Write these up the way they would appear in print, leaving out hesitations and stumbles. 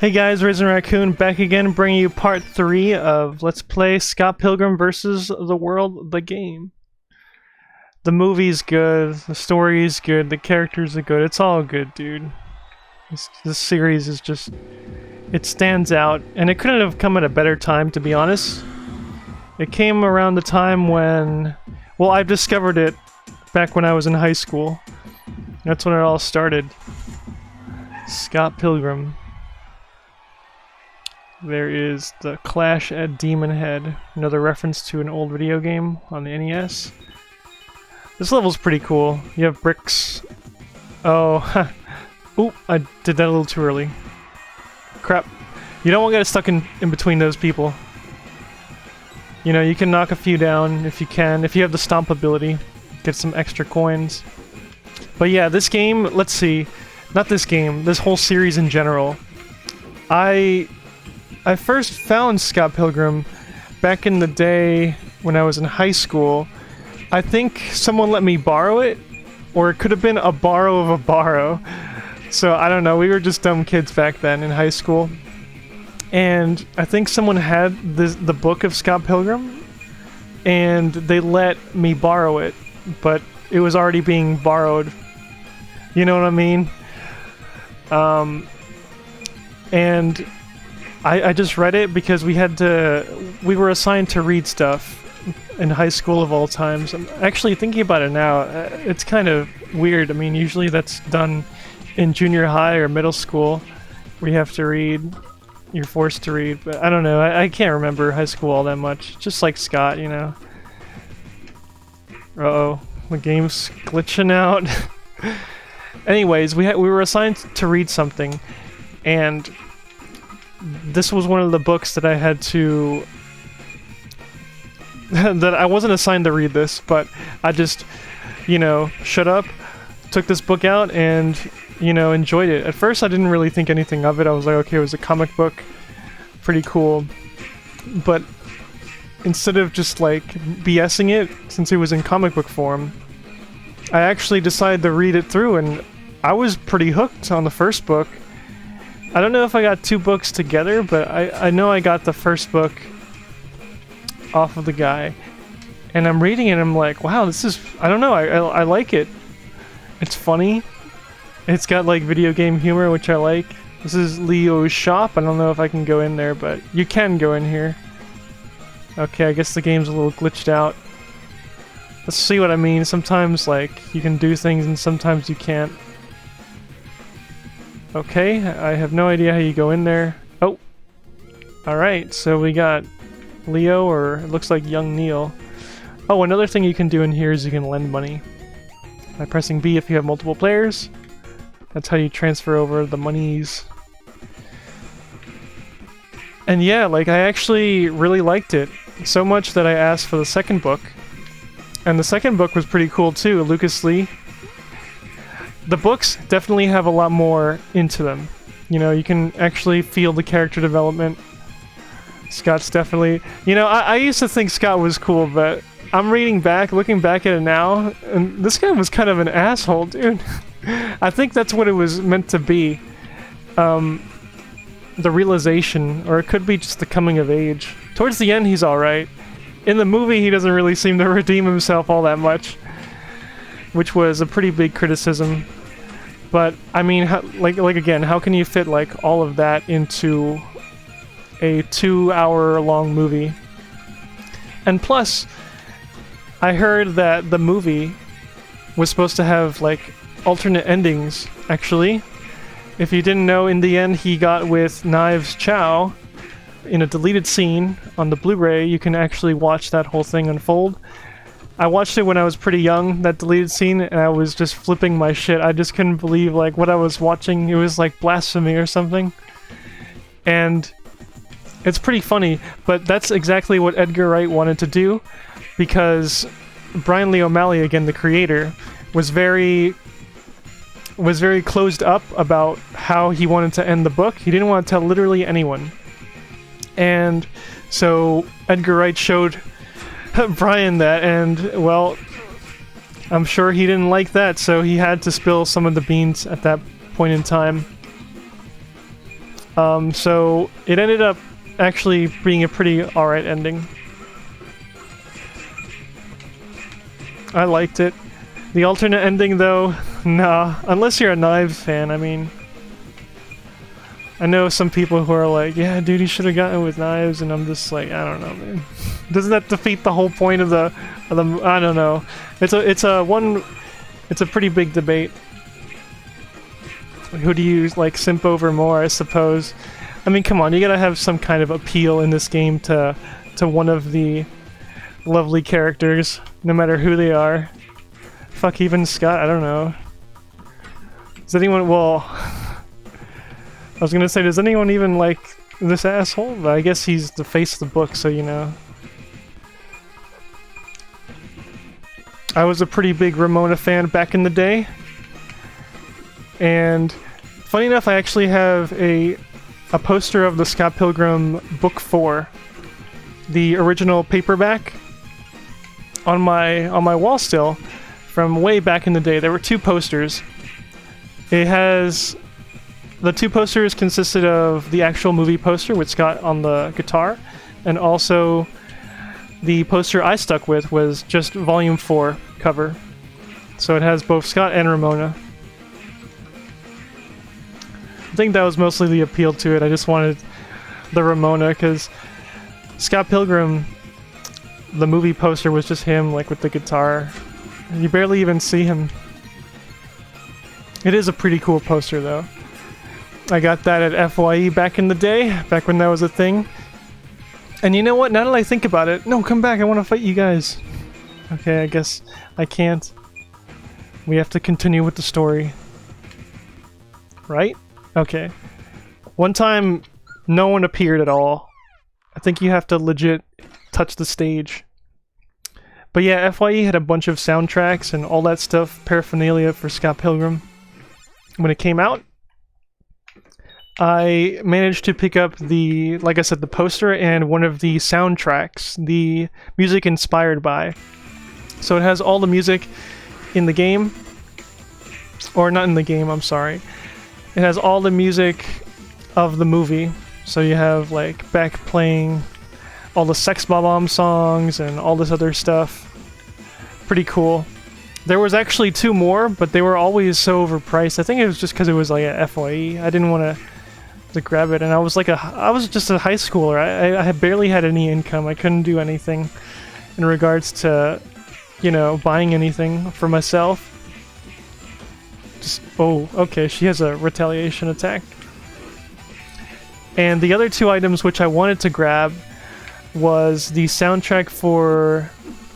Hey guys, RazinRakun back again, bringing you part 3 of Let's Play Scott Pilgrim versus the World, the game. The movie's good, the story's good, the characters are good, it's all good, dude. This series is just... it stands out, and it couldn't have come at a better time, to be honest. It came around the time when... well, I discovered it back when I was in high school. That's when it all started. Scott Pilgrim. There is the Clash at Demon Head, another reference to an old video game on the NES. This level's pretty cool. You have bricks. Oh, oop, I did that a little too early. Crap. You don't want to get stuck in between those people. You know, you can knock a few down if you can, if you have the stomp ability. Get some extra coins. But yeah, this game, let's see. Not this game, this whole series in general. I first found Scott Pilgrim back in the day when I was in high school. I think someone let me borrow it, or it could have been a borrow of a borrow. So I don't know, we were just dumb kids back then in high school. And I think someone had the book of Scott Pilgrim, and they let me borrow it, but it was already being borrowed. You know what I mean? And I just read it because we were assigned to read stuff in high school of all times. I'm actually thinking about it now, it's kind of weird. I mean, usually that's done in junior high or middle school, where you have to read, you're forced to read, but I don't know, I can't remember high school all that much, just like Scott, you know. Uh-oh, the game's glitching out. Anyways, we were assigned to read something, and this was one of the books that I had to... that I wasn't assigned to read this, but I just, you know, shut up, took this book out, and, you know, enjoyed it. At first I didn't really think anything of it. I was like, okay, it was a comic book, pretty cool. But instead of just, like, BSing it, since it was in comic book form, I actually decided to read it through, and I was pretty hooked on the first book. I don't know if I got two books together, but I know I got the first book off of the guy. And I'm reading it and I'm like, wow, this is... I don't know, I like it. It's funny. It's got like video game humor, which I like. This is Leo's shop. I don't know if I can go in there, but you can go in here. Okay, I guess the game's a little glitched out. Let's see what I mean. Sometimes, like, you can do things and sometimes you can't. Okay, I have no idea how you go in there. Oh! Alright, so we got Leo, or it looks like young Neil. Oh, another thing you can do in here is you can lend money. By pressing B if you have multiple players. That's how you transfer over the monies. And yeah, like, I actually really liked it. So much that I asked for the second book. And the second book was pretty cool too, Lucas Lee. The books definitely have a lot more into them. You know, you can actually feel the character development. Scott's definitely... you know, I used to think Scott was cool, but I'm looking back at it now, and this guy was kind of an asshole, dude. I think that's what it was meant to be. The realization, or it could be just the coming of age. Towards the end, he's alright. In the movie, he doesn't really seem to redeem himself all that much, which was a pretty big criticism. But I mean, like again, how can you fit like all of that into a 2-hour-long movie? And plus, I heard that the movie was supposed to have like alternate endings. Actually, if you didn't know, in the end, he got with Knives Chow. In a deleted scene on the Blu-ray, you can actually watch that whole thing unfold. I watched it when I was pretty young, that deleted scene, and I was just flipping my shit. I just couldn't believe like what I was watching. It was like blasphemy or something. And it's pretty funny, but that's exactly what Edgar Wright wanted to do, because Brian Lee O'Malley, again the creator, was very closed up about how he wanted to end the book. He didn't want to tell literally anyone. And so Edgar Wright showed Brian that, and well, I'm sure he didn't like that, so he had to spill some of the beans at that point in time. So it ended up actually being a pretty alright ending. I liked it. The alternate ending though, nah, unless you're a Knives fan, I mean. I know some people who are like, yeah dude, you should have gotten it with Knives, and I'm just like, I don't know, man. Doesn't that defeat the whole point of the I don't know. It's a pretty big debate. Who do you like simp over more, I suppose? I mean, come on, you gotta have some kind of appeal in this game to one of the lovely characters, no matter who they are. Fuck, even Scott, I don't know. Does anyone, well, I was gonna say, does anyone even like this asshole? But I guess he's the face of the book, so you know. I was a pretty big Ramona fan back in the day. And funny enough, I actually have a poster of the Scott Pilgrim Book 4, the original paperback, on my wall still, from way back in the day. There were two posters. The two posters consisted of the actual movie poster with Scott on the guitar, and also the poster I stuck with was just Volume 4 cover. So it has both Scott and Ramona. I think that was mostly the appeal to it. I just wanted the Ramona, because Scott Pilgrim, the movie poster was just him, like, with the guitar. You barely even see him. It is a pretty cool poster, though. I got that at FYE back in the day, back when that was a thing. And you know what? Now that I think about it... No, come back, I want to fight you guys. Okay, I guess I can't. We have to continue with the story. Right? Okay. One time, no one appeared at all. I think you have to legit touch the stage. But yeah, FYE had a bunch of soundtracks and all that stuff, paraphernalia for Scott Pilgrim. When it came out, I managed to pick up the, like I said, the poster and one of the soundtracks, the music inspired by. So it has all the music in the game, or not in the game, I'm sorry. It has all the music of the movie. So you have like Beck playing all the Sex Bomb songs and all this other stuff. Pretty cool. There was actually two more, but they were always so overpriced. I think it was just because it was like a FYE. I didn't want to grab it, and I was just a high schooler. I had barely had any income. I couldn't do anything in regards to, you know, buying anything for myself. Just, oh, okay, she has a retaliation attack. And the other two items which I wanted to grab was the soundtrack for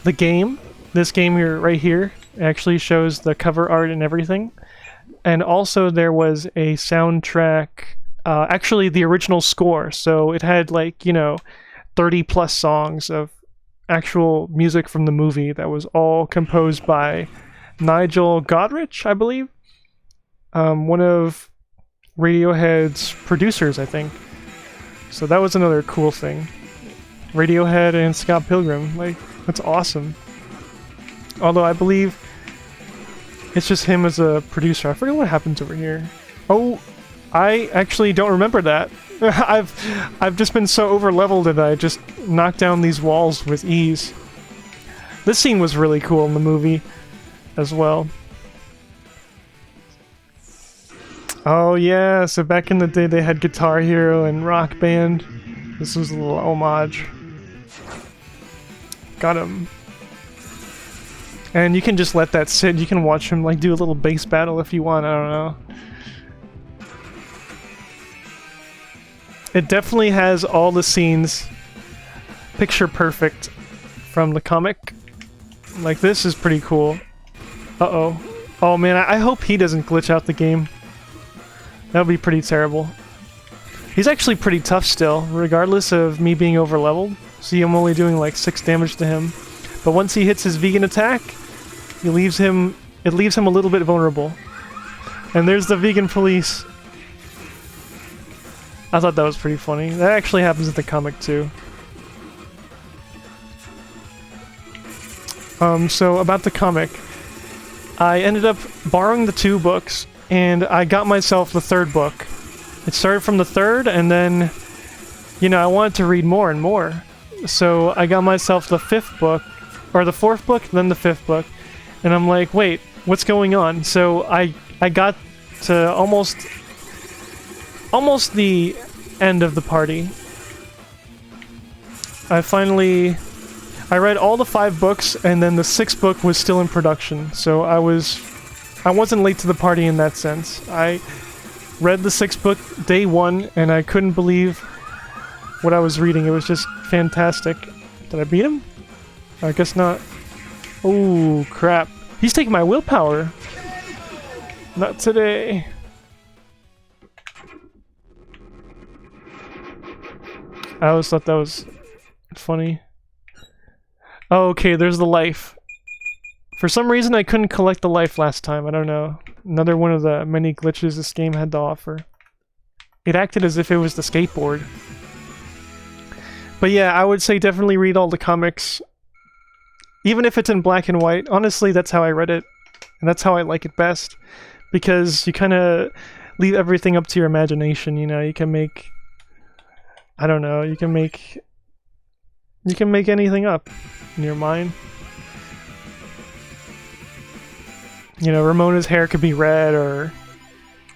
the game. This game here, right here, actually shows the cover art and everything. And also there was a soundtrack, actually the original score. So it had like, you know, 30 plus songs of actual music from the movie that was all composed by Nigel Godrich, I believe. One of Radiohead's producers, I think. So that was another cool thing. Radiohead and Scott Pilgrim, like, that's awesome. Although I believe it's just him as a producer. I forget what happens over here. Oh, I actually don't remember that. I've just been so over-leveled that I just knocked down these walls with ease. This scene was really cool in the movie as well. Oh yeah, so back in the day they had Guitar Hero and Rock Band. This was a little homage. Got him. And you can just let that sit. You can watch him like do a little bass battle if you want, I don't know. It definitely has all the scenes picture perfect from the comic. Like, this is pretty cool. Uh-oh. Oh man, I hope he doesn't glitch out the game. That would be pretty terrible. He's actually pretty tough still, regardless of me being over-leveled. See, I'm only doing like 6 damage to him. But once he hits his vegan attack, it leaves him a little bit vulnerable. And there's the vegan police. I thought that was pretty funny. That actually happens in the comic too. So about the comic, I ended up borrowing the 2 books, and I got myself the 3rd book. It started from the third, and then, you know, I wanted to read more and more. So I got myself the fifth book, or the fourth book, then the fifth book. And I'm like, wait, what's going on? So I got to almost the end of the party. I read all the 5 books, and then the 6th book was still in production. So I wasn't late to the party in that sense. I read the 6th book day 1, and I couldn't believe what I was reading. It was just fantastic. Did I beat him? I guess not. Oh, crap. He's taking my willpower. Not today. I always thought that was funny. Oh, okay, there's the life. For some reason, I couldn't collect the life last time. I don't know. Another one of the many glitches this game had to offer. It acted as if it was the skateboard. But yeah, I would say definitely read all the comics. Even if it's in black and white. Honestly, that's how I read it. And that's how I like it best. Because you kind of leave everything up to your imagination, you know? You can make... I don't know, you can make anything up in your mind. You know, Ramona's hair could be red or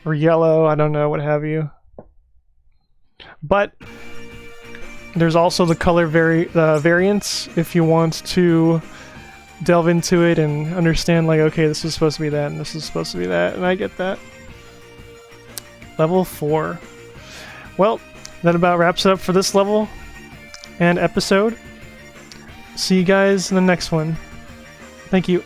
yellow, I don't know, what have you. But there's also the color variants if you want to delve into it and understand, like, okay, this is supposed to be that and this is supposed to be that, and I get that. Level 4. Well, that about wraps it up for this level and episode. See you guys in the next one. Thank you.